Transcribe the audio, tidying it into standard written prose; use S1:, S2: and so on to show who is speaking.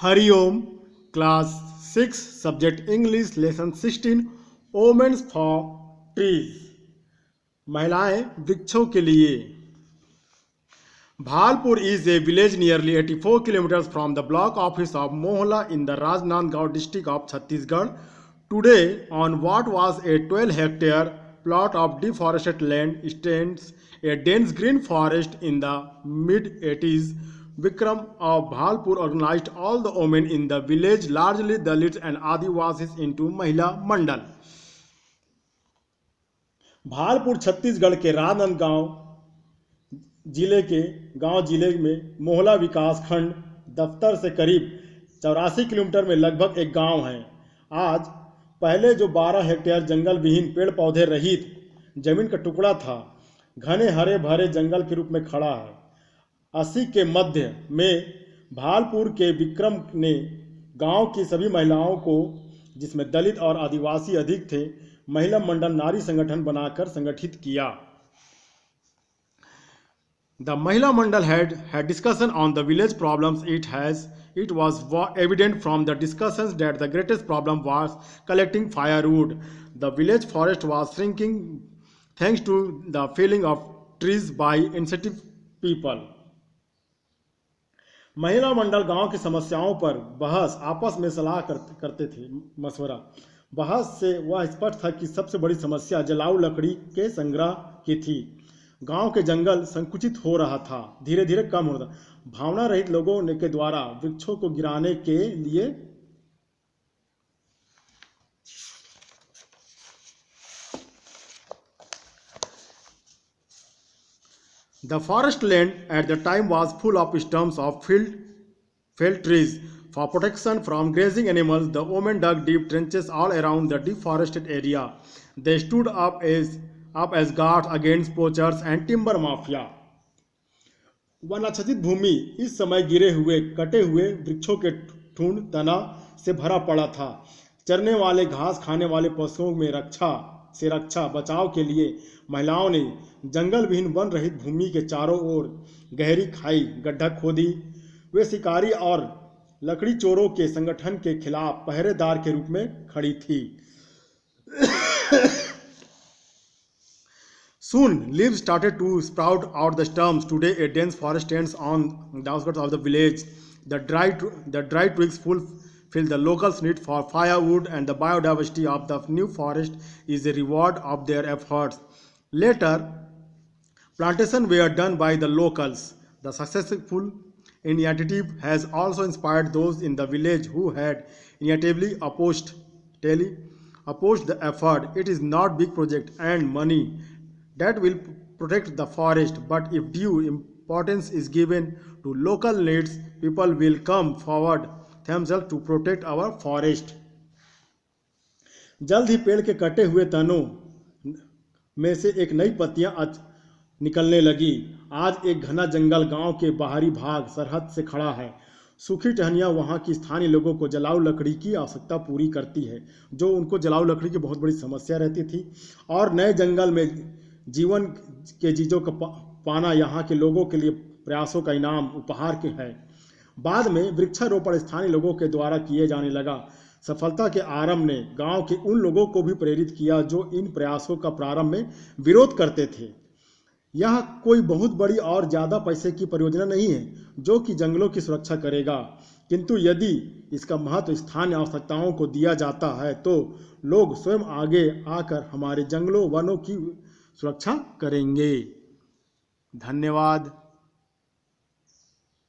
S1: Hariom class 6 subject English lesson 16 women's for trees महिलाएं वृक्षों के लिए। Bhalpur is a village nearly 84 kilometers from the block office of Mohla in the Rajnandgaon district of Chhattisgarh. Today, on what was a 12-hectare plot of deforested land stands a dense green forest. In the mid-80s, Vikram of Bhalpur organized all the women in the village, largely Dalits and Adivasis, into Mahila Mandal. Bhalpur Chhattisgarh के राजनांदगांव जिले में मोहला विकास खंड दफ्तर से करीब 84 kilometre में लगभग एक गांव है। आज पहले जो 12 हेक्टेयर जंगल विहीन पेड़ पौधे रहित जमीन का टुकड़ा था, घने हरे भरे जंगल के रूप में खड़ा है। 80 के मध्य में भालपुर के विक्रम ने गांव की सभी महिलाओं को, जिसमें दलित और आदिवासी अधिक थे, महिला मंडल नारी संगठन बनाकर संगठित किया। The Mahila Mandal had discussion on the village problems. It was evident from the discussions that the greatest problem was collecting firewood. The village forest was shrinking thanks to the felling of trees by insensitive people. महिला मंडल गांव की समस्याओं पर बहस आपस में सलाह करते थे, मशवरा। बहस से वह स्पष्ट था कि सबसे बड़ी समस्या जलाऊ लकड़ी के संग्रह की थी। गांव के जंगल संकुचित हो रहा था, धीरे धीरे कम हो रहा था। भावना रहित लोगों के द्वारा वृक्षों को गिराने के लिए The forest land at the time was full of stumps of felled trees. For protection from grazing animals, the women dug deep trenches all around the deforested area. They stood up as guards against poachers and timber mafia. वनाच्छादित भूमि इस समय गिरे हुए कटे हुए वृक्षों के ठूंठ तना से भरा पड़ा था। चरने वाले घास खाने वाले पशुओं में रक्षा बचाव के लिए महिलाओं ने जंगल विहीन वन रहित भूमि के चारों ओर गहरी खाई गड्ढा खोदी। वे शिकारी और लकड़ी चोरों के संगठन के खिलाफ पहरेदार के रूप में खड़ी थी। Soon, leaves started to sprout out the stumps. Today, a dense forest stands on the outskirts of the village. The dry twigs fulfill the locals' need for firewood, and the biodiversity of the new forest is a reward of their efforts. Later, plantations were done by the locals. The successful initiative has also inspired those in the village who had initiatively opposed the effort. It is not big project and money that will protect the forest, but if due importance is given to local needs, people will come forward themselves to protect our forest. जल्द ही पेड़ के कटे हुए तनों में से एक नई पत्तियां निकलने लगी। आज एक घना जंगल गांव के बाहरी भाग सरहद से खड़ा है। सूखी टहनियाँ वहाँ की स्थानीय लोगों को जलाऊ लकड़ी की आवश्यकता पूरी करती है, जो उनको जलाऊ लकड़ी की बहुत बड़ी समस्या रहती थी। और नए जंगल में जीवन के चीज़ों का पाना यहाँ के लोगों के लिए प्रयासों का इनाम उपहार के है। बाद में वृक्षारोपण स्थानीय लोगों के द्वारा किए जाने लगा। सफलता के आरंभ ने गांव के उन लोगों को भी प्रेरित किया जो इन प्रयासों का प्रारंभ में विरोध करते थे। यह कोई बहुत बड़ी और ज़्यादा पैसे की परियोजना नहीं है जो कि जंगलों की सुरक्षा करेगा, किंतु यदि इसका महत्व स्थानीय आवश्यकताओं को दिया जाता है तो लोग स्वयं आगे आकर हमारे जंगलों वनों की सुरक्षा करेंगे। धन्यवाद।